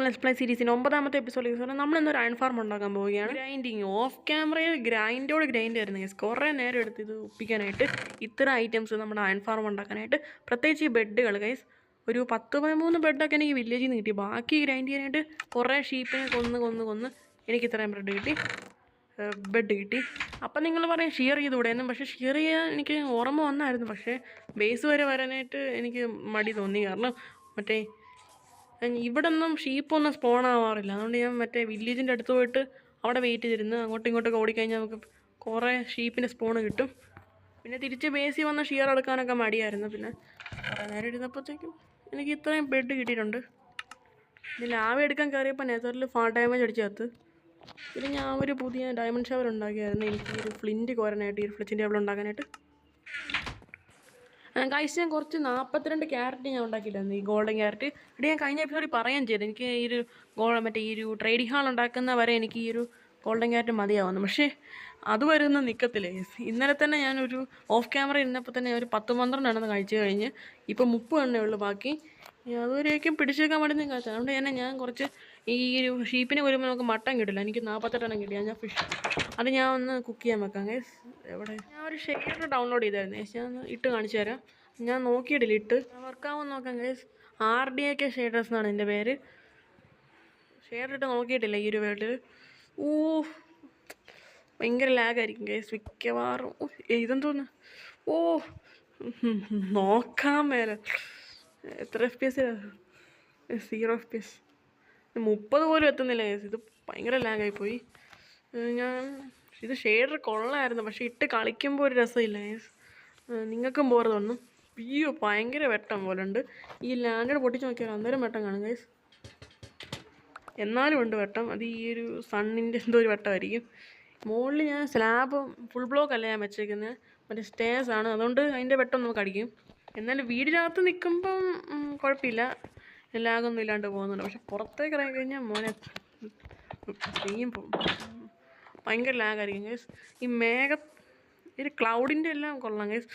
Let's play സീരീസിൻ്റെ 9ാമത്തെ എപ്പിസോഡിൽ നമ്മളിന്നൊരു iron farm ഉണ്ടാക്കാൻ പോവുകയാണ്. ഗ്രൈൻഡിങ് ഓഫ് ക്യാമറയിൽ ഗ്രൈൻഡ് ആയിരുന്നു ഗൈസ്. കുറേ നേരം എടുത്ത് ഇത് ഒപ്പിക്കാനായിട്ട് ഇത്ര ഐറ്റംസ് നമ്മുടെ അയൺ ഫാർം ഉണ്ടാക്കാനായിട്ട്. പ്രത്യേകിച്ച് ഈ ബെഡുകൾ ഗൈസ്, ഒരു 10-13 ബെഡൊക്കെ എനിക്ക് വില്ലേജിൽ നിന്ന് കിട്ടി. ബാക്കി ഗ്രൈൻഡ് ചെയ്യാനായിട്ട് കുറേ ഷീപ്പിനെ കൊന്ന് എനിക്ക് ഇത്രയും ബെഡ് കിട്ടി. അപ്പം നിങ്ങൾ പറയും ഷെയർ ചെയ്തുകൂടെയെന്നും. പക്ഷേ ഷെയർ ചെയ്യാൻ എനിക്ക് ഓർമ്മ വന്നായിരുന്നു. പക്ഷേ ബേസ് വരെ വരാനായിട്ട് എനിക്ക് മടി തോന്നി. കാരണം ഇവിടെ ഒന്നും ഷീപ്പൊന്നും സ്പോൺ ആവാറില്ല. അതുകൊണ്ട് ഞാൻ വില്ലേജിൻ്റെ അടുത്ത് പോയിട്ട് അവിടെ വെയിറ്റ് ചെയ്തിരുന്നു. അങ്ങോട്ടും ഇങ്ങോട്ടൊക്കെ ഓടിക്കഴിഞ്ഞാൽ നമുക്ക് കുറേ ഷീപ്പിൻ്റെ സ്പോണ് കിട്ടും. പിന്നെ തിരിച്ച് ബേസിൽ വന്ന് ഷിയർ എടുക്കാനൊക്കെ മടിയായിരുന്നു. പിന്നെ കുറേ നേരം ഇരുന്നപ്പോഴത്തേക്കും എനിക്ക് ഇത്രയും ബെഡ് കിട്ടിയിട്ടുണ്ട്. ഇതിൽ ലാവ എടുക്കാൻ കയറിയപ്പോൾ നെതറിൽ ഫാൾ ഡാമേജ് അടിച്ചകത്ത്. പിന്നെ ഞാൻ ഒരു പുതിയ ഡയമണ്ട് ഷവർ ഉണ്ടാക്കിയായിരുന്നു എനിക്ക് ഒരു ഫ്ലിൻറ്റ് കോരാനായിട്ട്, ഈ ഒരു ഫ്ലിച്ചിൻ്റെ ടേബിൾ ഉണ്ടാക്കാനായിട്ട്. ഗൈസ്, ഞാൻ കുറച്ച് 42 ക്യാരറ്റ് ഞാൻ ഉണ്ടാക്കിയിട്ടായിരുന്നു, ഈ ഗോൾഡൻ ക്യാരറ്റ്. ഇവിടെ ഞാൻ കഴിഞ്ഞ എപ്പിസോഡിൽ പറയാൻ ചെയ്തു എനിക്ക് ഈ ഒരു ഈ ഒരു ട്രേഡിംഗ് ഹാൾ ഉണ്ടാക്കുന്ന വരെ എനിക്ക് ഈ ഒരു ഗോൾഡൻ ക്യാരറ്റ് മതിയാവുന്നു. പക്ഷേ അത് വരുന്ന നിൽക്കത്തില്ലേ. ഇന്നലെ തന്നെ ഞാനൊരു ഓഫ് ക്യാമറ ഇരുന്നപ്പോൾ തന്നെ ഒരു 10-12 കഴിച്ച് കഴിഞ്ഞ് ഇപ്പോൾ 30 ഉള്ളൂ ബാക്കി. അതുവരേക്കും പിടിച്ചേക്കാൻ വേണ്ടി ഞാൻ കഴിച്ചത്. അതുകൊണ്ട് തന്നെ ഞാൻ കുറച്ച് ഈ ഒരു ഷീപ്പിനെ വരുമ്പോൾ നമുക്ക് മട്ടൻ കിട്ടില്ല. എനിക്ക് 48 കിട്ടിയാൽ ഞാൻ ഫിഷ് അത് ഞാൻ ഒന്ന് കുക്ക് ചെയ്യാൻ വെക്കാം ഗൈസ്. എവിടെ ഞാൻ ഒരു ഷെയർ ഡൗൺലോഡ് ചെയ്തായിരുന്നു ഗൈസ്. ഞാൻ ഇട്ട് കാണിച്ചു തരാം. ഞാൻ നോക്കിയിട്ടില്ല, ഇട്ട് വർക്കാവുമെന്ന് നോക്കാം ഗൈസ്. RDAK ഷെയ്ഡേഴ്സ് എന്നാണ് എൻ്റെ പേര്. ഷെയർ ഇട്ട് നോക്കിയിട്ടില്ല ഈ ഒരു വേൾഡിൽ. ഭയങ്കര ലാഗായിരിക്കും ഗൈസ് മിക്കവാറും. ഇതെന്തോന്ന് നോക്കാൻ മേലെ എത്ര FPS? 0 FPS. 30 പോലും എത്തുന്നില്ല ഗൈസ്. ഇത് ഭയങ്കര ലാഗായിപ്പോയി. ഇത് ഷെയ്ഡർ കൊള്ളായിരുന്നു, പക്ഷേ ഇട്ട് കളിക്കുമ്പോൾ ഒരു രസമില്ല ഗൈസ്. നിങ്ങൾക്കും ബോർ തോന്നും. ഭയങ്കര വെട്ടം പോലെ ഉണ്ട്. ഈ ലാൻഡഡ് പൊട്ടിച്ച് നോക്കിയാൽ അന്നേരം വെട്ടം കാണും ഗൈസ്. എന്നാലും ഉണ്ട് വെട്ടം. അത് ഈ ഒരു സണ്ണിൻ്റെ എന്തോ ഒരു വെട്ടമായിരിക്കും. മുകളിൽ ഞാൻ സ്ലാബ് ഫുൾ ബ്ലോക്ക് അല്ല ഞാൻ വെച്ചേക്കുന്നത്, സ്റ്റേഴ്സ് ആണ്. അതുകൊണ്ട് അതിൻ്റെ വെട്ടം നമുക്ക് അടിക്കും. എന്നാലും വീടിനകത്ത് നിൽക്കുമ്പം കുഴപ്പമില്ല, ലാഗൊന്നും ഇല്ലാണ്ട് പോകുന്നുണ്ട്. പക്ഷെ പുറത്തേക്ക് ഇറങ്ങി കഴിഞ്ഞാൽ മോനെ ഭയങ്കര ലാഗായിരിക്കും ഗൈസ്. ഈ ഒരു ക്ലൗഡിൻ്റെ എല്ലാം കൊള്ളാം ഗൈസ്.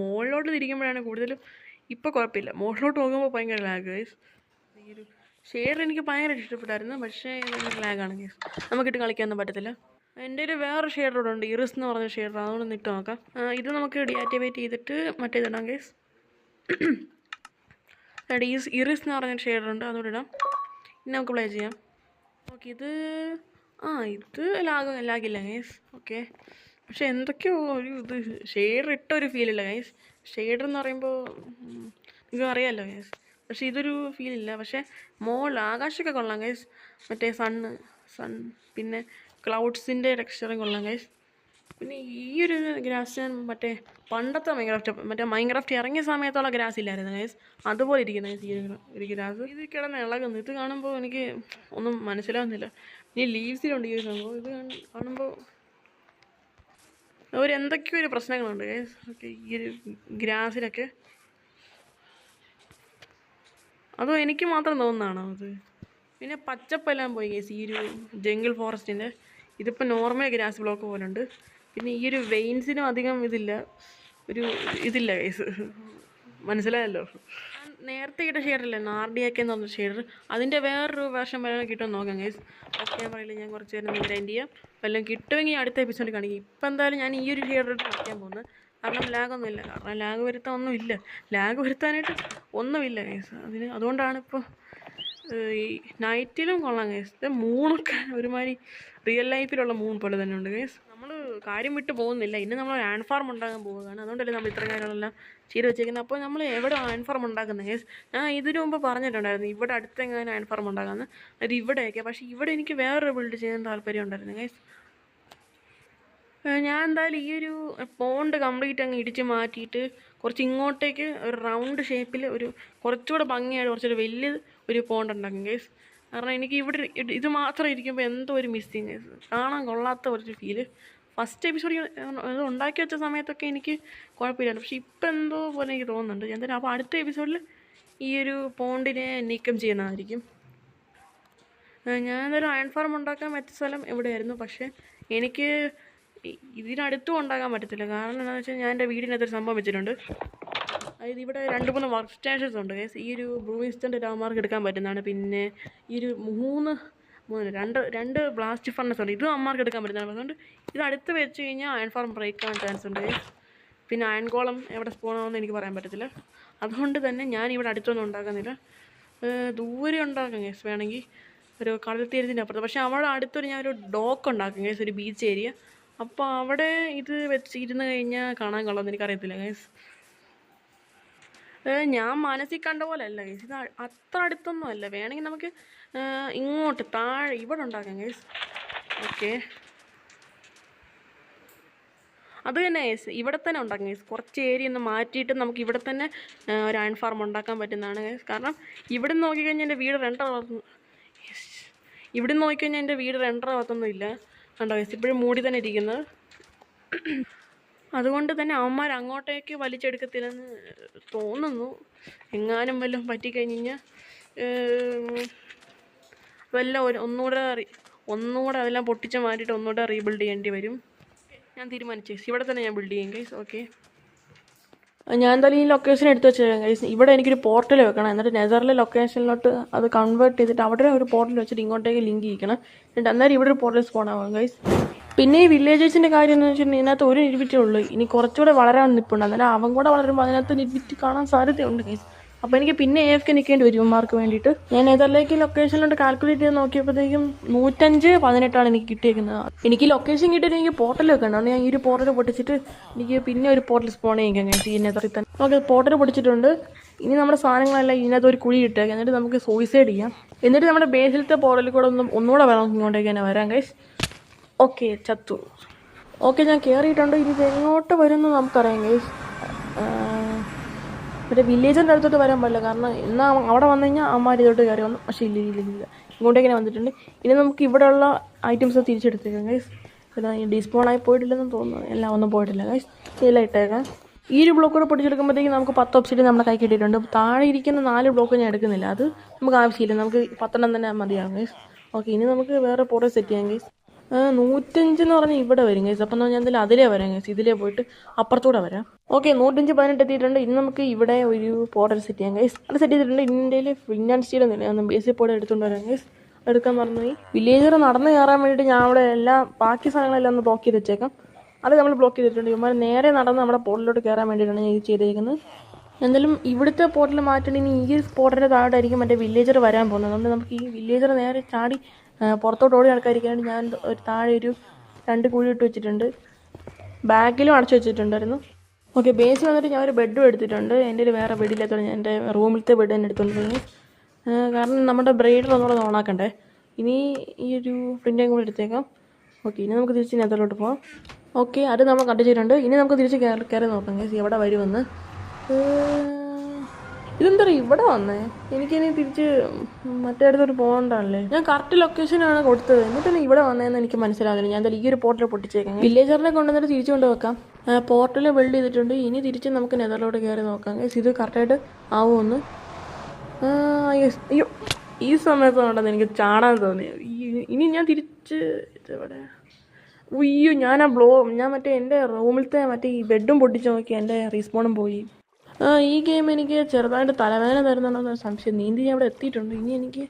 മുകളിലോട്ട് തിരിക്കുമ്പോഴാണ് കൂടുതലും. ഇപ്പോൾ കുഴപ്പമില്ല, മുകളിലോട്ട് പോകുമ്പോൾ ഭയങ്കര ലാഗ് ഗൈസ്. ഈ ഒരു ഷെയ്ഡ് എനിക്ക് ഭയങ്കര ഇഷ്ടപ്പെട്ടായിരുന്നു, പക്ഷേ ഭയങ്കര ലാഗാണ് ഗൈസ്. നമുക്കിട്ട് കളിക്കാനൊന്നും പറ്റത്തില്ല. എൻ്റെ ഒരു വേറെ ഷെയ്ഡർ ഉണ്ട്, ഇറിസ് എന്ന് പറഞ്ഞ ഷെയ്ഡർ. അതുകൊണ്ട് ഇട്ട് നോക്കാം. ഇത് നമുക്ക് ഡീആക്ടിവേറ്റ് ചെയ്തിട്ട് മറ്റേതിടാം ഗൈസ്. ഇറിസ് എന്ന് പറഞ്ഞ ഷെയ്ഡർ ഉണ്ട്, അതുകൊണ്ട് ഇടാം. ഇനി നമുക്ക് പ്ലേ ചെയ്യാം. ഓക്കെ, ഇത് ലാഗില്ല ഗൈസ്. ഓക്കെ, പക്ഷെ എന്തൊക്കെയോ ഒരു ഷെയ്ഡർ ഇട്ടൊരു ഫീലില്ല ഗൈസ്. ഷെയ്ഡർ എന്ന് പറയുമ്പോൾ നിങ്ങൾക്ക് അറിയാമല്ലോ ഗൈസ്. പക്ഷെ ഇതൊരു ഫീലില്ല. പക്ഷേ ആകാശമൊക്കെ കൊള്ളാം ഗൈസ്. സൺ പിന്നെ ക്ലൗഡ്സിൻ്റെ ടെക്സ്ചറും കൊള്ളാം ഗൈസ്. പിന്നെ ഈ ഒരു ഗ്രാസ് ഞാൻ പണ്ടത്തെ മൈൻക്രാഫ്റ്റ് ഇറങ്ങിയ സമയത്തുള്ള ഗ്രാസ് ഇല്ലായിരുന്നു ഗൈസ്. അതുപോലെ ഇരിക്കുന്ന ഗൈസ് ഈ ഒരു ഗ്രാസ്. ഇത് കിടന്ന് ഇളകുന്നു. ഇത് കാണുമ്പോൾ എനിക്ക് ഒന്നും മനസ്സിലാവുന്നില്ല. ഇനി ലീവ്സിലുണ്ട് ഈ ഒരു സംഭവം. ഇത് കാണുമ്പോൾ എന്തൊക്കെയോ ഒരു പ്രശ്നങ്ങളുണ്ട് ഗൈസ്. ഓക്കെ, ഈ ഒരു ഗ്രാസിലൊക്കെ. അതോ എനിക്ക് മാത്രം തോന്നുന്നതാണോ അത്? പിന്നെ പച്ചപ്പെല്ലാം പോയി ഗൈസ് ഈ ഒരു ജംഗിൾ ഫോറസ്റ്റിൻ്റെ. ഇതിപ്പോൾ നോർമൽ ഗ്രാസ് ബ്ലോക്ക് പോലെ ഉണ്ട്. പിന്നെ ഈ ഒരു വെയിൻസിനും അധികം ഇതില്ല ഗൈസ്. മനസ്സിലായല്ലോ. നേരത്തെ കിട്ടിയ ഷെയ്ഡറില്ലേ, RDAK എന്ന് പറഞ്ഞ ഷെയ്ഡർ, അതിൻ്റെ വേറൊരു വേർഷൻ വല്ലതും കിട്ടുമെന്ന് നോക്കാം ഗൈസ്. ഓക്കെ, പറയില്ല, ഞാൻ കുറച്ച് നേരം ഗ്രൈൻഡ് ചെയ്യാം. വല്ലതും കിട്ടുമെങ്കിൽ അടുത്ത എപ്പിസോഡിൽ കാണിക്കും. ഇപ്പം എന്തായാലും ഞാൻ ഈ ഒരു ഷെയ്ഡർ കളിക്കാൻ പോകുന്നത്. കാരണം ലാഗൊന്നുമില്ല. കാരണം ലാഗ് വരുത്താനായിട്ട് ഒന്നുമില്ല ഗൈസ്. അതുകൊണ്ടാണ് ഇപ്പോൾ ഈ നൈറ്റിലും കൊള്ളാം ഗൈസ്. മൂണൊക്കെ ഒരുമാതിരി റിയൽ ലൈഫിലുള്ള മൂൺ പോലെ തന്നെ ഉണ്ട് ഗൈസ്. നമ്മൾ കാര്യം വിട്ട് പോകുന്നില്ല. ഇന്ന് നമ്മൾ അയൺ ഫാർം ഉണ്ടാക്കാൻ പോവുകയാണ്. അതുകൊണ്ടല്ലേ നമ്മൾ ഇത്ര കാര്യങ്ങളെല്ലാം ചെയ്ത് വെച്ചേക്കുന്നത്. അപ്പോൾ നമ്മൾ എവിടെ അയൺ ഫാർം ഉണ്ടാക്കുന്നത് ഗൈസ്? ഞാൻ ഇതിനു മുമ്പ് പറഞ്ഞിട്ടുണ്ടായിരുന്നു ഇവിടെ അടുത്തെങ്ങനെ അയൺ ഫാർം ഉണ്ടാക്കാമെന്ന്. അത് ഇവിടെയൊക്കെ. പക്ഷേ ഇവിടെ എനിക്ക് വേറൊരു ബിൽഡ് ചെയ്യാൻ താല്പര്യം ഉണ്ടായിരുന്നു ഗൈസ്. ഞാൻ എന്തായാലും ഈ ഒരു പോണ്ട് കംപ്ലീറ്റ് അങ്ങ് ഇടിച്ച് മാറ്റിയിട്ട് കുറച്ച് ഇങ്ങോട്ടേക്ക് ഒരു റൗണ്ട് ഷേപ്പിൽ കുറച്ചുകൂടെ ഭംഗിയായിട്ട് കുറച്ചൊരു വലിയ ഒരു പോണ്ട് ഉണ്ടാക്കും ഗൈസ്. കാരണം എനിക്ക് ഇവിടെ ഇത് മാത്രം ഇരിക്കുമ്പോൾ എന്തോ ഒരു മിസ്സിങ് ഗൈസ്. കാണാൻ കൊള്ളാത്ത ഒരു ഫീല്. ഫസ്റ്റ് എപ്പിസോഡിൽ ഇത് ഉണ്ടാക്കി വെച്ച സമയത്തൊക്കെ എനിക്ക് കുഴപ്പമില്ലായിരുന്നു. പക്ഷേ ഇപ്പം എന്തോ പോലെ എനിക്ക് തോന്നുന്നുണ്ട്. എന്തായാലും അപ്പോൾ അടുത്ത എപ്പിസോഡിൽ ഈ ഒരു പോണ്ടിനെ നീക്കം ചെയ്യുന്നതായിരിക്കും. ഞാൻ എന്തായാലും അയൺ ഫാർം ഉണ്ടാക്കാൻ പറ്റിയ സ്ഥലം എവിടെയായിരുന്നു. പക്ഷേ എനിക്ക് ഇതിനടുത്തും ഉണ്ടാക്കാൻ പറ്റത്തില്ല. കാരണം എന്താണെന്ന് വെച്ചാൽ ഞാൻ എൻ്റെ വീടിനകത്തൊരു സംഭവം വെച്ചിട്ടുണ്ട്. അതായത് ഇവിടെ 2-3 വർക്ക് സ്റ്റേഷൻസ് ഉണ്ട് ഗൈസ്. ഈ ഒരു ബ്ലൂ ഇൻസ്റ്റൻ്റ് അവന്മാർക്ക് എടുക്കാൻ പറ്റുന്നതാണ്. പിന്നെ ഈ ഒരു രണ്ട് ബ്ലാസ്റ്റ് ഫർണസ് ഉണ്ട്, ഇതും അമ്മമാർക്ക് എടുക്കാൻ പറ്റുന്നതാണ്. അതുകൊണ്ട് ഇത് അടുത്ത് വെച്ച് കഴിഞ്ഞാൽ അയൺ ഫാർം ബ്രേക്ക് ആവാൻ ചാൻസ് ഉണ്ട് ഗൈസ്. പിന്നെ അയൺ കോളം എവിടെ സ്പോൺ ആവുമെന്ന് എനിക്ക് പറയാൻ പറ്റത്തില്ല. അതുകൊണ്ട് തന്നെ ഞാൻ ഇവിടെ അടുത്തൊന്നും ഉണ്ടാക്കുന്നില്ല, ദൂരെ ഉണ്ടാക്കാം ഗൈസ് വേണമെങ്കിൽ, ഒരു കടൽ തീരത്തിൻ്റെ അപ്പുറത്ത്. പക്ഷേ അവിടെ അടുത്തൊരു ഞാനൊരു ഡോക്ക് ഉണ്ടാക്കും ഗൈസ്, ഒരു ബീച്ച് ഏരിയ. അപ്പോൾ അവിടെ ഇത് വെച്ച് ഇരുന്ന് കഴിഞ്ഞാൽ കാണാൻ കൊള്ളാമെന്ന് എനിക്കറിയത്തില്ല ഗൈസ്. ഞാൻ മനസ്സിൽ കണ്ട പോലെ അല്ല ഗൈസ്, ഇത് അത്ര അടുത്തൊന്നും അല്ല. വേണമെങ്കിൽ നമുക്ക് ഇങ്ങോട്ട് താഴെ ഇവിടെ ഉണ്ടാക്കാം ഗൈസ്. ഓക്കെ, അത് തന്നെ ഗൈസ്, ഇവിടെ തന്നെ ഉണ്ടാക്കാം ഗൈസ്. കുറച്ച് ഏരിയ ഒന്ന് മാറ്റിയിട്ട് നമുക്ക് ഇവിടെ തന്നെ ഒരു അയൺ ഫാർം ഉണ്ടാക്കാൻ പറ്റുന്നതാണ് ഗൈസ്. കാരണം ഇവിടെ നിന്ന് നോക്കിക്കഴിഞ്ഞാൽ എൻ്റെ വീട് ഇവിടെ നിന്ന് നോക്കിക്കഴിഞ്ഞാൽ എൻ്റെ വീട് രണ്ടരാവത്തൊന്നും ഇല്ല. കണ്ടോ ഗൈസ്, ഇപ്പോഴും മൂടി തന്നെ ഇരിക്കുന്നത്. അതുകൊണ്ട് തന്നെ അവന്മാർ അങ്ങോട്ടേക്ക് വലിച്ചെടുക്കത്തില്ലെന്ന് തോന്നുന്നു. എങ്ങാനും വല്ലതും പറ്റിക്കഴിഞ്ഞ് കഴിഞ്ഞാൽ ഒന്നുകൂടെ അതെല്ലാം പൊട്ടിച്ച് മാറ്റിയിട്ട് ഒന്നുകൂടെ റീബിൽഡ് ചെയ്യേണ്ടി വരും. ഞാൻ തീരുമാനിച്ചു ഇവിടെ തന്നെ ഞാൻ ബിൽഡ് ചെയ്യും ഗൈസ്. ഓക്കെ, ഞാൻ എന്തായാലും ഈ ലൊക്കേഷൻ എടുത്ത് വെച്ചേക്കാം ഗൈസ്. ഇവിടെ എനിക്കൊരു പോർട്ടൽ വെക്കണം, എന്നിട്ട് നെതറിലെ ലൊക്കേഷനിലോട്ട് അത് കൺവേർട്ട് ചെയ്തിട്ട് അവിടെ ഒരു പോർട്ടൽ വെച്ചിട്ട് ഇങ്ങോട്ടേക്ക് ലിങ്ക് ചെയ്യിക്കണം. എന്നിട്ട് അന്നേരം ഇവിടെ ഒരു പോർട്ടൽ സ്പോൺ ആവാം ഗൈസ്. പിന്നെ ഈ വില്ലേജേഴ്സിൻ്റെ കാര്യം എന്ന് വെച്ചിട്ടുണ്ടെങ്കിൽ ഇതിനകത്ത് ഒരു നിൽവിറ്റേ ഉള്ളൂ, ഇനി കുറച്ചുകൂടെ വളരാൻ നിൽപ്പുണ്ട്. അന്നേരം അവൻ കൂടെ വളരുമ്പോൾ അതിനകത്ത് നിൽവിറ്റ് കാണാൻ സാധ്യതയുണ്ട് ഗൈസ്. അപ്പോൾ എനിക്ക് പിന്നെ AFK നിൽക്കേണ്ടി വരും ഇവന്മാർക്ക് വേണ്ടിയിട്ട്. ഞാൻ നെതറിലേക്ക് ലൊക്കേഷനിലോട്ട് കാൽക്കുലേറ്റ് ചെയ്ത് നോക്കിയപ്പോഴത്തേക്കും 105-18 എനിക്ക് കിട്ടിയേക്കുന്നത്. എനിക്ക് ലൊക്കേഷൻ കിട്ടിയിട്ട് എനിക്ക് പോർട്ടൽ വെക്കണം. അതുകൊണ്ട് ഞാൻ ഈ ഒരു പോർട്ടൽ പൊട്ടിച്ചിട്ട് എനിക്ക് പിന്നെ ഒരു പോർട്ടൽ സ്പോൺ ചെയ്യിക്കാം ഗൈസ് ഈ നെതറിൽ തന്നെ. ഓക്കെ, പോർട്ടൽ പൊടിച്ചിട്ടുണ്ട്. ഇനി നമ്മുടെ സാധനങ്ങളെല്ലാം ഇതിനകത്ത് ഒരു കുഴി ഇട്ടേക്കാം, എന്നിട്ട് നമുക്ക് സൂയിസൈഡ് ചെയ്യാം. എന്നിട്ട് നമ്മുടെ ബേസിലത്തെ പോർട്ടലിൽ കൂടെ ഒന്നുകൂടെ വേണം ഇങ്ങോട്ടേക്ക് തന്നെ വരാം ഗൈസ്. ഓക്കെ, ചത്തു. ഓക്കെ, ഞാൻ കയറിയിട്ടുണ്ട്. ഇനി ഇത് എങ്ങോട്ട് വരുമെന്ന് നമുക്കറിയാം ഗൈസ്. മറ്റേ വില്ലേജിൻ്റെ അടുത്തോട്ട് വരാൻ പാടില്ല, കാരണം എന്നാൽ അവിടെ വന്നു കഴിഞ്ഞാൽ അമ്മമാർ ഇതോട്ട് കയറി വന്നു. പക്ഷേ ഇല്ല, ഇങ്ങോട്ടേക്ക് വന്നിട്ടുണ്ട്. ഇനി നമുക്ക് ഇവിടെയുള്ള ഐറ്റംസ് തിരിച്ചെടുത്തേക്കാം ഗൈസ്. ഇതാ ഡിസ്പോൺ ആയി പോയിട്ടില്ലെന്ന് തോന്നുന്നു, എല്ലാം ഒന്നും പോയിട്ടില്ല ഗൈസ്. എല്ലാം ഇട്ടേക്കാം. ഈ ഒരു ബ്ലോക്ക് കൂടെ പൊട്ടിച്ചെടുക്കുമ്പോഴത്തേക്കും നമുക്ക് 10 ഒബ്സിഡിയൻ നമ്മുടെ കൈ കിട്ടിയിട്ടുണ്ട്. താഴെ ഇരിക്കുന്ന 4 ബ്ലോക്ക് ഞാൻ എടുക്കുന്നില്ല, അത് നമുക്ക് ആവശ്യമില്ല, നമുക്ക് 10 തന്നെ മതിയാകും ഗൈസ്. ഓക്കെ, ഇനി നമുക്ക് വേറെ പോർട്ടൽ സെറ്റ് ചെയ്യാം ഗൈസ്. 105 എന്ന് പറഞ്ഞാൽ ഇവിടെ വരും ഗൈസ്. അപ്പം ഞാൻ എന്തായാലും അതിലേ വരാം ഗൈസ്, ഇതിലേ പോയിട്ട് അപ്പുറത്തൂടെ വരാം. ഓക്കെ, 105-18 എത്തിയിട്ടുണ്ട്. ഇനി നമുക്ക് ഇവിടെ ഒരു പോർട്ടൽ സെറ്റ് ചെയ്യാം ഗൈസ്. അത് സെറ്റ് ചെയ്തിട്ടുണ്ട്. ഇന്ത്യയിൽ ഫിൻലാൻഡ് സ്റ്റീൽ ഒന്നും ബേസിക് പോർട്ടൽ എടുത്തുകൊണ്ട് വരാം ഗൈസ്. എടുക്കാൻ മറന്നുപോയി. വില്ലേജർ നടന്ന് കയറാൻ വേണ്ടിയിട്ട് ഞാൻ അവിടെ ബാക്കി സാധനങ്ങളെല്ലാം ഒന്ന് ബ്ലോക്ക് ചെയ്ത് വെച്ചേക്കാം. അത് നമ്മൾ ബ്ലോക്ക് ചെയ്തിട്ടുണ്ട്. ഇവന്മാർ നേരെ നടന്ന് നമ്മുടെ പോർട്ടലിലോട്ട് കയറാൻ വേണ്ടിയിട്ടാണ് ഞാൻ ഇത് ചെയ്തേക്കുന്നത്. എന്തായാലും ഇവിടുത്തെ പോർട്ടൽ മാറ്റണമെങ്കിൽ ഈ പോർട്ടലിൻ്റെ താഴെയായിരിക്കും മറ്റേ വില്ലേജർ വരാൻ പോകുന്നത്. അതുകൊണ്ട് നമുക്ക് ഈ വില്ലേജർ നേരെ ചാടി പുറത്തോട്ട് ഓടി നടക്കാതിരിക്കാണ്ട് ഞാൻ ഒരു താഴെ ഒരു 2 കുഴി ഇട്ട് വെച്ചിട്ടുണ്ട്. ബാഗിലും അടച്ചു വെച്ചിട്ടുണ്ടായിരുന്നു. ഓക്കെ, ബേസിൽ വന്നിട്ട് ഞാൻ ഒരു ബെഡും എടുത്തിട്ടുണ്ട്. എൻ്റെ ഒരു വേറെ ബെഡില്ലാത്തതുകൊണ്ട് ഞാൻ എൻ്റെ റൂമിലത്തെ ബെഡ് തന്നെ എടുത്തുകൊണ്ടിരുന്നു. കാരണം നമ്മുടെ ബ്രൈഡർ ഒന്നുകൂടെ ഓണാക്കണ്ടേ. ഇനി ഈ ഒരു പ്രിൻ്റേയും കൂടെ എടുത്തേക്കാം. ഓക്കെ, ഇനി നമുക്ക് തിരിച്ച് നെതറിലോട്ട് പോകാം. ഓക്കെ, അത് നമ്മൾ കണ്ടിച്ചിട്ടുണ്ട്. ഇനി നമുക്ക് തിരിച്ച് കയറി നോക്കാം ഗൈസ് എവിടെ വരുമെന്ന്. ഇതെന്താ ഇവിടെ വന്നേ? എനിക്കിനി തിരിച്ച് മറ്റേ അടുത്തോട്ട് പോകണ്ടല്ലേ. ഞാൻ കറക്റ്റ് ലൊക്കേഷനാണ് കൊടുത്തത്, എന്നിട്ടാണ് ഇവിടെ വന്നതെന്ന് എനിക്ക് മനസ്സിലാകുന്നില്ല. ഞാൻ എന്തായാലും ഈ ഒരു പോർട്ടൽ പൊട്ടിച്ചേക്കാം. വില്ലേജറിനെ കൊണ്ടുവന്നിട്ട് തിരിച്ചു കൊണ്ട് വെക്കാം. പോർട്ടൽ ബിൽഡ് ചെയ്തിട്ടുണ്ട്. ഇനി തിരിച്ച് നമുക്ക് നെതറിലോട്ട് കയറി നോക്കാം ഗൈസ്. ഇത് കറക്റ്റായിട്ട് ആവുമെന്ന്. അയ്യോ, ഈ സമയത്ത് കൊണ്ടെന്ന് എനിക്ക് ചാടാൻ തോന്നി. ഇനി ഞാൻ തിരിച്ച് ഇതെവിടെ? അയ്യോ, ഞാൻ മറ്റേ എൻ്റെ റൂമിലത്തെ മറ്റേ ഈ ബെഡും പൊട്ടിച്ച് നോക്കി, എൻ്റെ റീസ്പോണും പോയി. ഈ ഗെയിം എനിക്ക് ചെറുതായിട്ട് തലവേദന തരുന്നുണ്ടോ സംശയം. നീന്തി ഞാൻ ഇവിടെ എത്തിയിട്ടുണ്ട്. ഇനി എനിക്ക്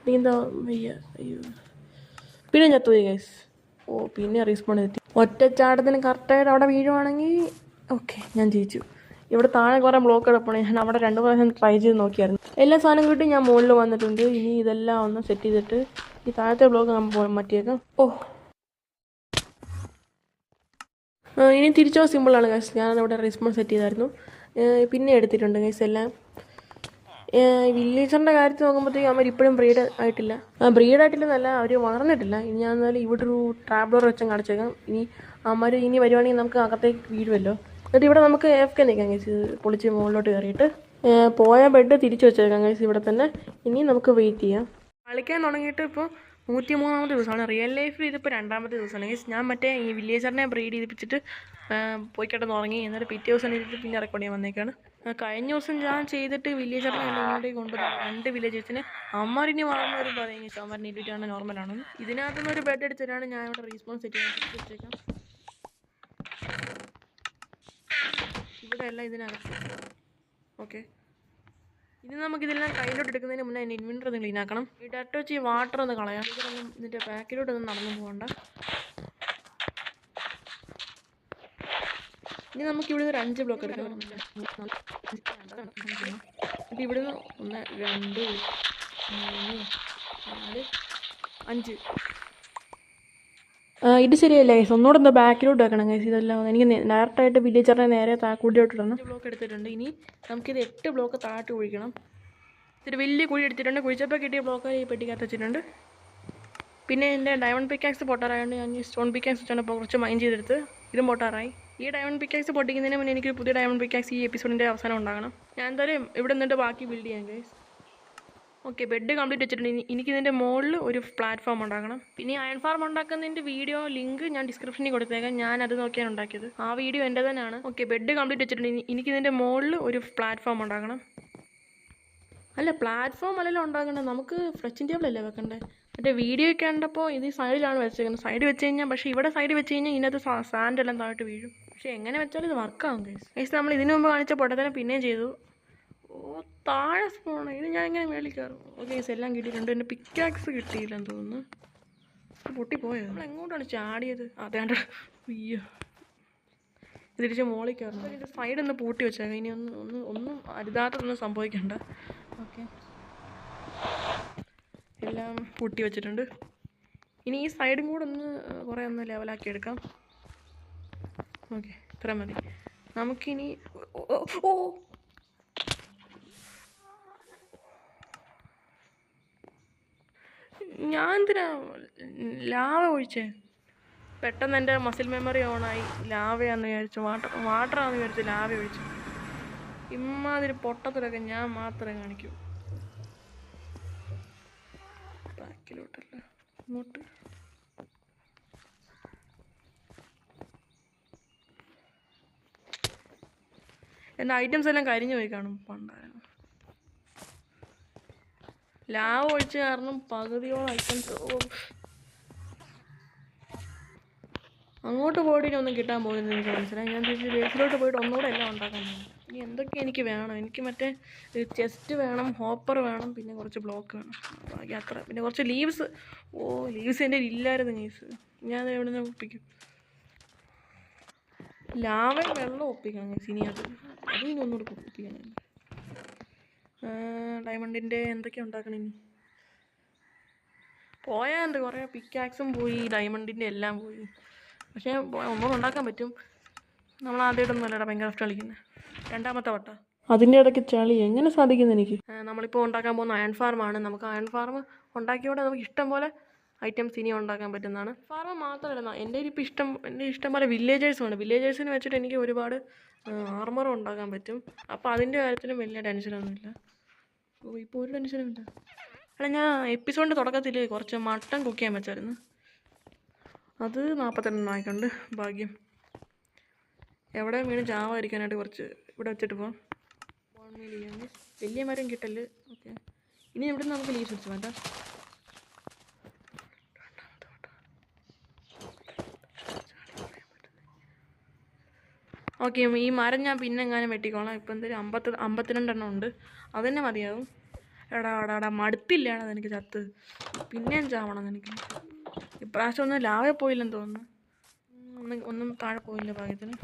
നീന്താ വയ്യ. അയ്യോ, പിന്നെ ചത്തുപോയി ഗൈസ്. പിന്നെ റീസ്പോൺ എത്തി. ഒറ്റച്ചാട്ടത്തിന് കറക്റ്റായിട്ട് അവിടെ വീഴുവാണെങ്കിൽ ഓക്കെ, ഞാൻ ജയിച്ചു. ഇവിടെ താഴെ കുറേ ബ്ലോക്ക് കിടപ്പണേ. ഞാൻ അവിടെ 2 പ്രാവശ്യം ട്രൈ ചെയ്ത് നോക്കിയായിരുന്നു. എല്ലാ സാധനം കിട്ടി ഞാൻ മുകളിൽ വന്നിട്ടുണ്ട്. ഇനി ഇതെല്ലാം ഒന്ന് സെറ്റ് ചെയ്തിട്ട് ഈ താഴത്തെ ബ്ലോക്ക് നമ്മൾ മാറ്റിയേക്കാം. ഇനി തിരിച്ചോ സിമ്പിളാണ് ഗൈസ്. ഞാനവിടെ റെസ്പോൺസ് സെറ്റ് ചെയ്തായിരുന്നു. പിന്നെ എടുത്തിട്ടുണ്ട് ഗൈസ് എല്ലാം. വില്ലേജറിൻ്റെ കാര്യത്തിൽ നോക്കുമ്പോഴത്തേക്കും അവർ ഇപ്പോഴും ബ്രീഡായിട്ടില്ലെന്നല്ല, അവർ വളർന്നിട്ടില്ല. ഇനി ഞാൻ എന്നാലും ഇവിടെ ഒരു ട്രാവലർ വെച്ചും കാണിച്ചേക്കാം. ഇനി വരുവാണെങ്കിൽ നമുക്ക് അകത്തേക്ക് വീഴുമല്ലോ. എന്നിട്ട് ഇവിടെ നമുക്ക് AFK നിൽക്കാം ഗൈസ്. പൊളിച്ച് മുകളിലോട്ട് കയറിയിട്ട് പോയ ബെഡ് തിരിച്ചു വെച്ചേക്കാം ഗൈസ് ഇവിടെ തന്നെ. ഇനി നമുക്ക് വെയിറ്റ് ചെയ്യാം. കളിക്കാൻ തുടങ്ങിയിട്ട് ഇപ്പോൾ 103-ാമത്തെ ദിവസമാണ്. റിയൽ ലൈഫിൽ ഇതിപ്പോൾ 2ാമത്തെ ദിവസമാണ് ഗൈസ്. ഞാൻ മറ്റേ ഈ വില്ലേജറിനെ ബ്രീഡ് ചെയ്യിപ്പിച്ചിട്ട് പോയി കിടന്ന് ഉറങ്ങി. എന്നിട്ട് പിറ്റേ ദിവസം ഇരുന്നിട്ട് പിന്നെ റെക്കോർഡ് ചെയ്യാൻ വന്നേക്കാണ്. കഴിഞ്ഞ ദിവസം ഞാൻ ചെയ്തിട്ട് വില്ലേജറിനെ ഇങ്ങോട്ടേക്ക് കൊണ്ടുവന്നു 2 വില്ലേജേഴ്സിന്. അമ്മമാർ ഇനി വളർന്നവരും പറയും ഗൈസ് അമ്മമാർ നീറ്റിട്ടാണ് നോർമലാണെന്ന്. ഇതിനകത്തുനിന്ന് ഒരു ബെഡ് എടുത്തിട്ടാണ് ഞാൻ ഇവിടെ റീസ്പോൺസ് സെറ്റ് ചെയ്യാൻ വെച്ചേക്കാം. ഇവിടെ എല്ലാം ഇതിനകത്ത് ഓക്കെ, ഇനി നമുക്കിതെല്ലാം കയ്യിലോട്ട് എടുക്കുന്നതിന് മുന്നേ എൻ്റെ ഇൻവെൻറ്ററി ഒന്ന് ക്ലീൻ ആക്കണം. ഈ ഡയറക്റ്റ് വെച്ച് ഈ വാട്ടർ ഒന്ന് കളയാം. ഇതൊന്നും ഇതിൻ്റെ ബാക്കിലോട്ടൊന്നും നടന്നു പോകണ്ട. ഇനി നമുക്ക് ഇവിടുന്ന് ഒരു 5 ബ്ലോക്ക് എടുക്കണം. എന്നിട്ട് ഇവിടുന്ന് 1 2 3 4 5. ഇത് ശരിയല്ലേ ഗൈസ്, ഒന്നുകൂടെ എന്താ ബാക്കിലോട്ട് വെക്കണം ഗൈസ്. ഇതെല്ലാം എനിക്ക് ഡയറക്റ്റായിട്ട് വില്ലേജറിനെ നേരെ കൂടിയോട്ട് ഇടണം. 5 ബ്ലോക്ക് എടുത്തിട്ടുണ്ട്. ഇനി നമുക്കിത് 8 ബ്ലോക്ക് താഴ്ത്തി കുഴിക്കണം. ഇതൊരു വലിയ കുഴി എടുത്തിട്ടുണ്ട്. കുഴിച്ചപ്പോൾ കിട്ടിയ ബ്ലോക്ക് ഈ പെട്ടിക്കകത്ത് വെച്ചിട്ടുണ്ട്. പിന്നെ എൻ്റെ ഡയമണ്ട് പിക്കാക്സ് പൊട്ടാറായതുകൊണ്ട് ഞാൻ ഈ സ്റ്റോൺ പിക്കാക്സ് വെച്ചാണ് കുറച്ച് മൈൻഡ് ചെയ്തെടുത്ത് ഇതും പൊട്ടാറായി. ഈ ഡയമണ്ട് പിക്കാക്സ് പൊട്ടിക്കുന്നതിന് മുന്നേ എനിക്ക് പുതിയ ഡയമണ്ട് പിക്കാക്സ് ഈ എപ്പിസോഡിൻ്റെ അവസാനം ഉണ്ടാകണം. ഞാൻ എന്തായാലും ഇവിടെ നിന്നിട്ട് ബാക്കി ബിൽഡ് ചെയ്യാം ഗൈസ്. ഓക്കെ, ബെഡ് കംപ്ലീറ്റ് വെച്ചിട്ടുണ്ട്. എനിക്കിതിൻ്റെ മുകളിൽ ഒരു പ്ലാറ്റ്ഫോം ഉണ്ടാക്കണം. പിന്നെ അയൺ ഫാർം ഉണ്ടാക്കുന്നതിൻ്റെ വീഡിയോ ലിങ്ക് ഞാൻ ഡിസ്ക്രിപ്ഷനിൽ കൊടുത്തേക്കാം. ഞാനത് നോക്കിയാണ് ഉണ്ടാക്കിയത്. ആ വീഡിയോ എൻ്റെ തന്നെയാണ്. ഓക്കെ, ബെഡ് കംപ്ലീറ്റ് വെച്ചിട്ടുണ്ട്. എനിക്കിതിൻ്റെ മുകളിൽ ഒരു പ്ലാറ്റ്ഫോം ഉണ്ടാക്കണം. അല്ല, പ്ലാറ്റ്ഫോം അല്ലല്ലോ ഉണ്ടാക്കേണ്ടത്, നമുക്ക് ഫ്ലച്ചിങ് ടേബിളല്ലേ വെക്കണ്ടേ. മറ്റേ വീഡിയോ ഒക്കെ കണ്ടപ്പോൾ ഇത് സൈഡിലാണ് വെച്ചേക്കുന്നത്. സൈഡ് വെച്ച് കഴിഞ്ഞാൽ, പക്ഷേ ഇവിടെ സൈഡ് വെച്ച് കഴിഞ്ഞാൽ ഇതിനകത്ത് സാൻഡ് എല്ലാം താഴോട്ട് വീഴും. പക്ഷേ എങ്ങനെ വെച്ചാലും ഇത് വർക്കാവും ഗൈസ്. ഗൈസ്, നമ്മൾ ഇതിനു മുമ്പ് കാണിച്ച പൊട്ടത്തന്നെ പിന്നെയും ചെയ്തു. ഓ, താഴെ സ്പോണ്. ഇത് ഞാൻ ഇങ്ങനെ മേളിൽ കയറും. ഓക്കെ ഗൈസ്, എല്ലാം കിട്ടിയിട്ടുണ്ട്. എൻ്റെ പിക്കാക്സ് കിട്ടിയില്ലെന്ന് തോന്നുന്നു. പൊട്ടിപ്പോയോ? നമ്മൾ എങ്ങോട്ടാണ് ചാടിയത്? അതേണ്ട. അയ്യോ, തിരിച്ച് മോളിൽ കയറണം. ഇതിൻ്റെ സൈഡൊന്ന് പൂട്ടി വെച്ചേക്കാം. ഇനി ഒന്നും അരുതാത്തൊന്നും സംഭവിക്കണ്ട. ഓക്കെ, എല്ലാം പൂട്ടി വെച്ചിട്ടുണ്ട്. ഇനി ഈ സൈഡും കൂടെ കുറേ ഒന്ന് ലെവലാക്കി എടുക്കാം. ഓക്കെ, ഇത്ര മതി. നമുക്കിനി ഓ ഞാൻ എന്തിനാ ലാവ ഒഴിച്ചേ? പെട്ടെന്ന് എൻ്റെ മസിൽ മെമ്മറി ഓണായി. ലാവയാന്ന് വിചാരിച്ചു, വാട്ടറാന്ന് വിചാരിച്ചു ലാവ ഒഴിച്ചു. ഇമ്മാതിരി പൊട്ടത്തിലൊക്കെ ഞാൻ മാത്രമേ കാണിക്കൂ. ബാക്കിലോട്ടല്ല, ഇങ്ങോട്ട്. എൻ്റെ ഐറ്റംസ് എല്ലാം കരിഞ്ഞു പോയി കാണും. പണ്ടായിരുന്നു ലാവ് ഒഴിച്ച കാരണം പകുതിയോളം ഐറ്റംസ് അങ്ങോട്ട് പോയിട്ട് ഒന്നും കിട്ടാൻ പോകുന്നത് എനിക്ക് മനസ്സിലായി. ഞാൻ തിരിച്ച് ബേസിലോട്ട് പോയിട്ട് ഒന്നുകൂടെ എല്ലാം ഉണ്ടാക്കാൻ പോകും. ഇനി എന്തൊക്കെ എനിക്ക് വേണം? എനിക്ക് മറ്റേ ചെസ്റ്റ് വേണം, ഹോപ്പർ വേണം, പിന്നെ കുറച്ച് ബ്ലോക്ക് വേണം. ബാക്കി അത്ര. പിന്നെ കുറച്ച് ലീവ്സ്. ഓ, ലീവ്സ് എൻ്റെ ഇല്ലായിരുന്നു ഗൈസ്. ഞാൻ എവിടെ നിന്ന് ഒപ്പിക്കും? ലാവയും വെള്ളം ഒപ്പിക്കണം ഗൈസ്. ഇനി ഇനി ഒന്നുകൂടെ ഒപ്പിക്കണം. ഡയമണ്ടിൻ്റെ എന്തൊക്കെ ഉണ്ടാക്കണം ഇനി? പോയാൽ എന്ത്, കുറേ പിക്കാക്സും പോയി, ഡയമണ്ടിൻ്റെ എല്ലാം പോയി. പക്ഷേ ഒന്നും ഉണ്ടാക്കാൻ പറ്റും. നമ്മൾ ആദ്യമായിട്ടൊന്നും അല്ലടാ മൈൻക്രാഫ്റ്റ് കളിക്കുന്നത്, രണ്ടാമത്തെ വട്ടം. അതിൻ്റെ ഇടയ്ക്ക് ചളി എങ്ങനെ സാധിക്കുന്നു എനിക്ക്? നമ്മളിപ്പോൾ ഉണ്ടാക്കാൻ പോകുന്ന അയൺ ഫാർമാണ്. നമുക്ക് അയൺ ഫാർം ഉണ്ടാക്കിയോടെ നമുക്ക് ഇഷ്ടം പോലെ ഐറ്റംസ് ഇനി ഉണ്ടാക്കാൻ പറ്റുന്നതാണ്. ഫാർമ് മാത്രമല്ല, എൻ്റെ ഇഷ്ടം പോലെ വില്ലേജേഴ്സുമാണ്. വില്ലേജേഴ്സിന് വെച്ചിട്ട് എനിക്ക് ഒരുപാട് ആർമറും ഉണ്ടാക്കാൻ പറ്റും. അപ്പോൾ അതിൻ്റെ കാര്യത്തിലും വലിയ ടെൻഷനൊന്നുമില്ല. ഓ, ഇപ്പോൾ ഒരു ടെൻഷനുമില്ല. അല്ല, ഞാൻ എപ്പിസോഡിൻ്റെ തുടക്കത്തിൽ കുറച്ച് മട്ടൺ കുക്ക് ചെയ്യാൻ വെച്ചായിരുന്നു. അത് 42 ആയിട്ടുണ്ട്. ഭാഗ്യം. എവിടെ വീണ് ചാവാതിരിക്കാനായിട്ട് കുറച്ച് ഇവിടെ വെച്ചിട്ട് പോകാം. വലിയ മരം കിട്ടല്. ഓക്കെ, ഇനി ഇവിടെ നിന്ന് നമുക്ക് ലീസ് വെച്ച് വേണ്ട. ഓക്കെ, ഈ മരം ഞാൻ പിന്നെ എങ്ങാനും വെട്ടിക്കോളാം. ഇപ്പം എന്തായാലും 52 എണ്ണം ഉണ്ട്. അതന്നെ മതിയാവും. എടാ മടുത്തില്ലാണ് അതെനിക്ക് ചത്ത്. പിന്നെയും ചാവണം എനിക്ക്. ഇപ്രാവശ്യം ഒന്നും ലാവേ പോയില്ലെന്ന് തോന്നുന്നു. ഒന്നും താഴെ പോയില്ല ഭാഗ്യത്തിന്.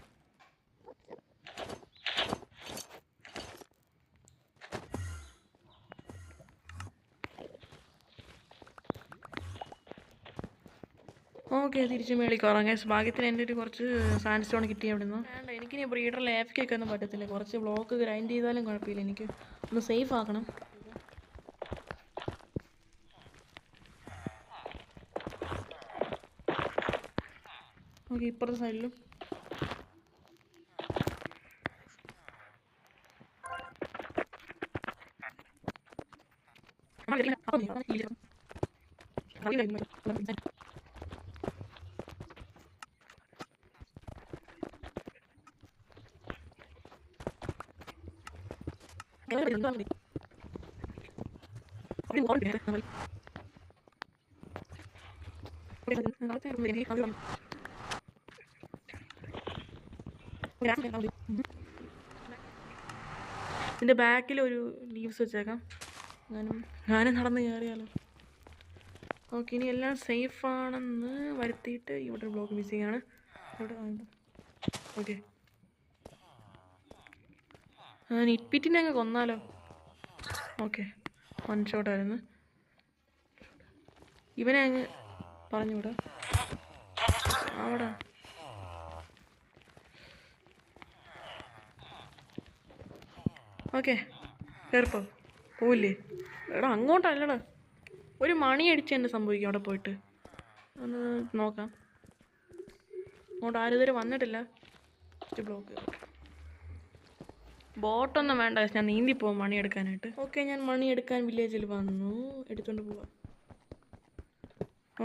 ഓക്കെ, തിരിച്ച് മേളിൽ കയറാം ഗൈസ്. ഭാഗ്യത്തിന് എൻ്റെ ഒരു കുറച്ച് സാൻഡ് സ്റ്റോൺ കിട്ടി അവിടെ നിന്ന്. വേണ്ട, എനിക്കിനി ബ്രീഡറിൽ AFK ഒന്നും പറ്റത്തില്ല. കുറച്ച് ബ്ലോക്ക് ഗ്രൈൻഡ് ചെയ്താലും കുഴപ്പമില്ല. എനിക്ക് ഒന്ന് സേഫ് ആക്കണം. ഓക്കെ, ഇപ്പുറത്തെ സൈഡിലും. ഇതിൻ്റെ ബാക്കിൽ ഒരു ലീവ്സ് വെച്ചേക്കാം. ഞാനും നടന്ന് കയറിയാലോ. ഓക്കെ, ഇനി എല്ലാം സേഫാണെന്ന് വരുത്തിയിട്ട് ഇവിടെ ബ്ലോക്ക് മിസ്സിംഗ് ആണ്. ഇവിടെ ഓക്കെ, നിറ്റ്പിറ്റിനെ അങ്ങ് കൊന്നാലോ. ഓക്കെ, 1 ഷോട്ടായിരുന്നു. ഇവനെ അങ്ങ് പറഞ്ഞുവിടാ. അവിടെ ഓക്കെ, കയറിപ്പോ. പോവില്ലേ? എടാ അങ്ങോട്ടല്ലടാ, ഒരു മണി അടിച്ച് തന്നെ സംഭവിക്കും അവിടെ പോയിട്ട്. ഒന്ന് നോക്കാം. അങ്ങോട്ട് ആരും ഇതുവരെ വന്നിട്ടില്ല. ബ്ലോക്ക്. ബോട്ടൊന്നും വേണ്ട, ഞാൻ നീന്തി പോകും മണി എടുക്കാനായിട്ട്. ഓക്കെ, ഞാൻ മണി എടുക്കാൻ വില്ലേജിൽ വന്നു. എടുത്തുകൊണ്ട് പോവാം.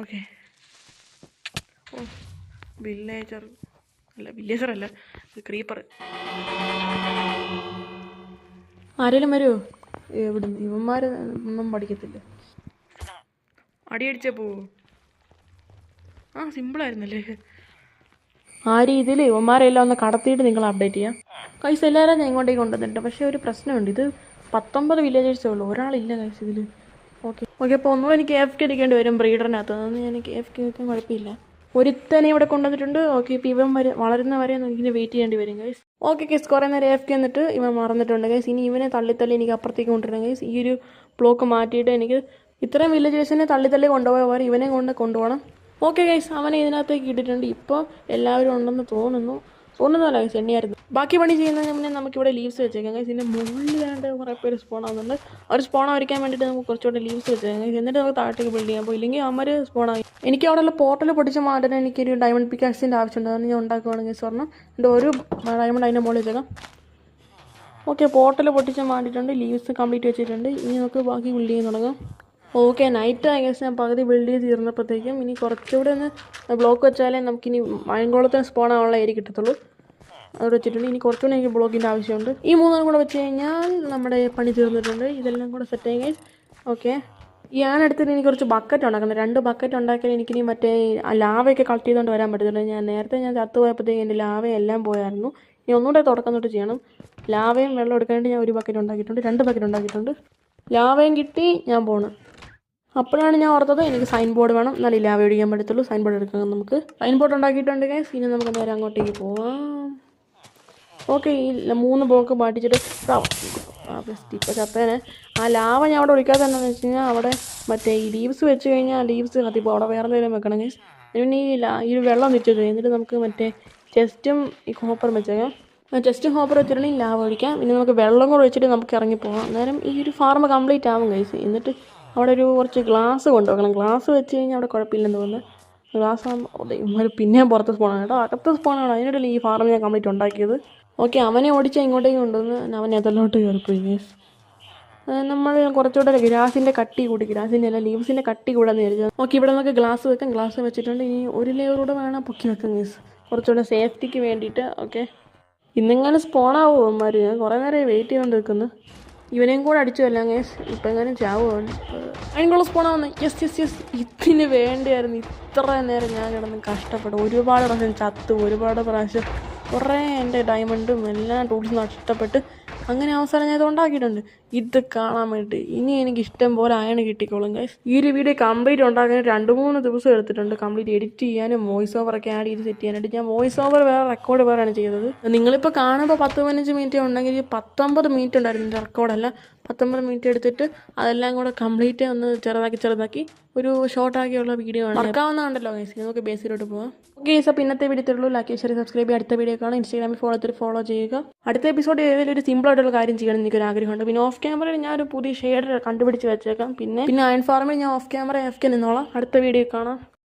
ഓക്കെ. ഓ, വില്ലേജറല്ല, ക്രീപ്പർ. ആരെങ്കിലും വരുമോ? എവിടുന്ന്? ഇവന്മാർ ഒന്നും പഠിക്കത്തില്ല. അടിയടിച്ചേ പോവോ? സിമ്പിളായിരുന്നല്ലേ. ആ രീതിയിൽ ഇവന്മാരെല്ലാം ഒന്ന് കടത്തിയിട്ട് നിങ്ങൾ അപ്ഡേറ്റ് ചെയ്യാം. കൈസ് എല്ലാവരും ഞാൻ ഇങ്ങോട്ടേക്ക് കൊണ്ടുവന്നിട്ടുണ്ട്. പക്ഷേ ഒരു പ്രശ്നമുണ്ട്, ഇത് 19 വില്ലേജേഴ്സേ ഉള്ളൂ, ഒരാളില്ല കൈസ് ഇതിൽ. ഓക്കെ, അപ്പോൾ ഒന്നുകൂടെ എനിക്ക് AFK അടിക്കേണ്ടി വരും ബ്രീഡറിനകത്ത്. അതൊന്നും എനിക്ക് AFK വെക്കാൻ കുഴപ്പമില്ല. ഒരുത്തനെ ഇവിടെ കൊണ്ടുവന്നിട്ടുണ്ട്. ഓക്കെ, ഇപ്പോൾ ഇവൻ വളരുന്ന വരെ എനിക്കിന് വെയിറ്റ് ചെയ്യേണ്ടി വരും ഗൈസ്. ഓക്കെ ഗൈസ്, കുറേ നേരം AFK എന്നിട്ട് ഇവൻ മറന്നിട്ടുണ്ട് ഗൈസ്. ഇനി ഇവനെ തള്ളി എനിക്ക് അപ്പുറത്തേക്ക് കൊണ്ടുവരണം ഗൈസ്. ഈ ഒരു ബ്ലോക്ക് മാറ്റിയിട്ട് എനിക്ക് ഇത്രയും വില്ലേജേഴ്സിനെ തള്ളി കൊണ്ടുപോയവർ ഇവനെ കൊണ്ടുപോകണം. ഓക്കെ ഗൈസ്, അവനെ ഇതിനകത്തേക്ക് ഇട്ടിട്ടുണ്ട്. ഇപ്പോൾ എല്ലാവരും ഉണ്ടെന്ന് തോന്നുന്നതല്ല ഗൈസ്, എണ്ണിയായിരുന്നു. ബാക്കി പണി ചെയ്യുന്നതിന് മുന്നേ നമുക്കിവിടെ ലീവ്സ് വെച്ചേക്കാം ഗൈസ്. ഇതിൻ്റെ മുകളിൽ വേണ്ട കുറേ പേര് സ്പോൺ ആവുന്നുണ്ട്. അവർ സ്പോൺ ആയിരിക്കാൻ വേണ്ടിയിട്ട് നമുക്ക് കുറച്ചുകൂടെ ലീവ്സ് വെച്ചേക്കാം ഗൈസ്. എന്നിട്ട് നമുക്ക് താഴത്തേക്ക് ബിൽഡ് ചെയ്യാം. അപ്പോൾ ഇല്ലെങ്കിൽ അവർ സ്പോൺ ആയി. എനിക്ക് അവിടെയുള്ള പോർട്ടൽ പൊട്ടിച്ച് മാറ്റാൻ എനിക്കൊരു ഡയമണ്ട് പിക്കാക്സിൻ്റെ ആവശ്യമുണ്ട്. അതാണ് ഞാൻ ഉണ്ടാക്കുകയാണെങ്കിൽ സ്വർണ്ണം. എൻ്റെ ഒരു ഡയമണ്ട് അതിൻ്റെ മുകളിൽ വെച്ചേക്കാം. ഓക്കെ, പോർട്ടൽ പൊട്ടിച്ച് മാറ്റിയിട്ടുണ്ട്. ലീവ്സ് കംപ്ലീറ്റ് വെച്ചിട്ടുണ്ട്. ഇനി നമുക്ക് ബാക്കി ബിൽഡ് ചെയ്യാൻ തുടങ്ങാം. ഓക്കെ, നൈറ്റ് ആയി ഗൈസ്. ഞാൻ പകുതി ബിൽഡ് ചെയ്ത് തീർന്നപ്പോഴത്തേക്കും ഇനി കുറച്ചുകൂടെ ഒന്ന് ബ്ലോക്ക് വെച്ചാലേ നമുക്കിനി മഴങ്കോളത്തിന് സ്പോൺ ആവാനുള്ള ഏരി കിട്ടത്തുള്ളൂ. അവിടെ വെച്ചിട്ടുണ്ട്. ഇനി കുറച്ചുകൂടി എനിക്ക് ബ്ലോക്കിൻ്റെ ആവശ്യമുണ്ട്. ഈ 3 കൂടെ വെച്ച് കഴിഞ്ഞാൽ നമ്മുടെ പണി തീർന്നിട്ടുണ്ട്. ഇതെല്ലാം കൂടെ സെറ്റ് ആയി ഗൈസ്. ഓക്കെ, ഈ എടുത്തിട്ട് എനിക്ക് കുറച്ച് ബക്കറ്റ് ഉണ്ടാക്കുന്നത്. 2 ബക്കറ്റ് ഉണ്ടാക്കിയാൽ എനിക്കിനി മറ്റേ ലാവയൊക്കെ കളക്ട് ചെയ്തുകൊണ്ട് വരാൻ പറ്റത്തില്ല. നേരത്തെ ഞാൻ ചത്തുപോയപ്പോഴത്തേക്ക് എൻ്റെ ലാവയെല്ലാം പോയായിരുന്നു. ഇനി ഒന്നുകൂടെ തുടക്കം തൊട്ട് ചെയ്യണം. ലാവയും വെള്ളം എടുക്കാനായിട്ട് ഞാൻ 1 ബക്കറ്റ് ഉണ്ടാക്കിയിട്ടുണ്ട്. 2 ബക്കറ്റ് ഉണ്ടാക്കിയിട്ടുണ്ട്. ലാവയും കിട്ടി, ഞാൻ പോകണം. അപ്പോഴാണ് ഞാൻ ഓർത്തത് എനിക്ക് സൈൻ ബോർഡ് വേണം, എന്നാലും ലാവ ഒഴിക്കാൻ പറ്റത്തുള്ളൂ. സൈൻ ബോർഡ് എടുക്കാം. നമുക്ക് സൈൻ ബോർഡ് ഉണ്ടാക്കിയിട്ടുണ്ട് ഗൈസ്. ഇനി നമുക്ക് നേരെ അങ്ങോട്ടേക്ക് പോവാം. ഓക്കെ, ഈ 3 ബ്ലോക്ക് പാട്ടിച്ചിട്ട് ഇപ്പോൾ ചത്തേനെ. ആ ലാവ ഞാൻ അവിടെ ഒഴിക്കാതെ എന്താണെന്ന് വെച്ച് കഴിഞ്ഞാൽ അവിടെ മറ്റേ ഈ ലീവ്സ് വെച്ച് കഴിഞ്ഞാൽ ലീവ്സ് കത്തിപ്പോൾ അവിടെ വേറെ എന്തെങ്കിലും വെക്കണം ഗൈസ്. പിന്നെ ഈ ഒരു വെള്ളം തിരിച്ചു വെച്ചു. എന്നിട്ട് നമുക്ക് മറ്റേ ചെസ്റ്റും ഈ ഹോപ്പറും വെച്ചേക്കാം. ചെസ്റ്റും ഹോപ്പർ വെച്ചിട്ടുണ്ടെങ്കിൽ ലാവ ഒഴിക്കാം. പിന്നെ നമുക്ക് വെള്ളം കൂടെ വെച്ചിട്ട് നമുക്ക് ഇറങ്ങിപ്പോകാം. അന്നേരം ഈ ഒരു ഫാർമ് കംപ്ലീറ്റ് ആവും ഗൈസ്. എന്നിട്ട് അവിടെ കുറച്ച് ഗ്ലാസ് കൊണ്ടുപോകണം. ഗ്ലാസ് വെച്ച് കഴിഞ്ഞാൽ അവിടെ കുഴപ്പമില്ലെന്ന് തോന്നുന്നു. ഗ്ലാസ് ആകുമ്പോൾ പിന്നെയും പുറത്ത് സ്പോണാണ് കേട്ടോ, അകത്ത് സ്പോണാണ്. അതിനിടയിൽ ഈ ഫാർം ഞാൻ കംപ്ലീറ്റ് ഉണ്ടാക്കിയത്. ഓക്കെ, അവനെ ഓടിച്ചാൽ ഇങ്ങോട്ടേക്ക് കൊണ്ടുവന്ന് അവനെ അതിലോട്ട് കയറിപ്പോയി ഗൈസ്. നമ്മൾ കുറച്ചുകൂടെ ഗ്രാസിൻ്റെ കട്ടി കൂടി, ഗ്രാസിൻ്റെ അല്ല ലീവ്സിൻ്റെ കട്ടി കൂടാന്ന് വിചാരിച്ചത്. ഓക്കെ, ഇവിടെ നമുക്ക് ഗ്ലാസ് വെക്കാം. ഗ്ലാസ് വെച്ചിട്ടുണ്ട്. ഇനി ഒരു ലെയറൂടെ വേണം പൊക്കി വെക്കാം ഗൈസ്, കുറച്ചുകൂടെ സേഫ്റ്റിക്ക് വേണ്ടിയിട്ട്. ഓക്കെ, ഇന്നിങ്ങനെ സ്പോണാവോ അവന്മാർ? ഞാൻ കുറേ നേരം വെയിറ്റ് ചെയ്തുകൊണ്ട് നിൽക്കുന്നു. ഇവനെയും കൂടെ അടിച്ചു കൊല്ലാം ഗൈസ്. ഇപ്പം എങ്ങനെ ചാവുമോ? അതിനുള്ള സ്പോണാവുന്നു. യെസ്. ഇതിന് വേണ്ടിയായിരുന്നു ഇത്ര നേരം ഞാൻ കിടന്ന് കഷ്ടപ്പെട്ടു. ഒരുപാട് പ്രാവശ്യം ചത്തു, ഒരുപാട് പ്രാവശ്യം കുറേ എൻ്റെ ഡയമണ്ടും എല്ലാം ടൂൾസും നഷ്ടപ്പെട്ട് അങ്ങനെ അവസാനം ഞാൻ ഇത് ഉണ്ടാക്കിയിട്ടുണ്ട്. ഇത് കാണാൻ വേണ്ടി ഇനി എനിക്ക് ഇഷ്ടം പോലെ അയൺ കിട്ടിക്കോളും ഗൈസ്. ഈ ഒരു വീഡിയോ കംപ്ലീറ്റ് ഉണ്ടാക്കാൻ 2-3 ദിവസം എടുത്തിട്ടുണ്ട്. കംപ്ലീറ്റ് എഡിറ്റ് ചെയ്യാനും വോയിസ് ഓവറൊക്കെ ആഡ് ചെയ്ത് സെറ്റ് ചെയ്യാനായിട്ട്. ഞാൻ വോയിസ് ഓവർ വേറെ റെക്കോർഡ് വേറെയാണ് ചെയ്തത്. നിങ്ങളിപ്പോൾ കാണുമ്പോൾ 10-15 മിനിറ്റ് ഉണ്ടെങ്കിൽ 19 മിനിറ്റ് ഉണ്ടായിരുന്നു റെക്കോർഡല്ല. 19 മിനിറ്റ് എടുത്തിട്ട് അതെല്ലാം കൂടെ കംപ്ലീറ്റ് ഒന്ന് ചെറുതാക്കി ഒരു ഷോർട്ടാക്കിയുള്ള വീഡിയോ ആണ്. വർക്കാവുന്നതാണല്ലോ ഗൈസ്. നമുക്ക് ബേസിലോട്ട് പോകാം. ഓക്കെ ഗൈസ്, അപ്പോൾ ഇന്നത്തെ വീഡിയോ ഉള്ളൂ. ലൈക്ക് ഷെയർ സബ്സ്ക്രൈബ് ചെയ്യുക. അടുത്ത വീഡിയോ കാണാം. ഇൻസ്റ്റാഗ്രാമിൽ ഫോളോ ചെയ്യുക. അടുത്ത എപ്പിസോഡ് ഏതെങ്കിലും ഒരു സിമ്പിളായിട്ടുള്ള കാര്യം ചെയ്യണം എനിക്കൊരു ആഗ്രഹമുണ്ട്. പിന്നെ ഓഫ് ക്യാമറയിൽ ഞാൻ ഒരു പുതിയ ഷെയ്ഡർ കണ്ടുപിടിച്ച് വെച്ചേക്കാം. പിന്നെ അയൺ ഫാർമിൽ ഞാൻ ഓഫ് ക്യാമറ AFK നിന്നോളാം. അടുത്ത വീഡിയോ കാണാം.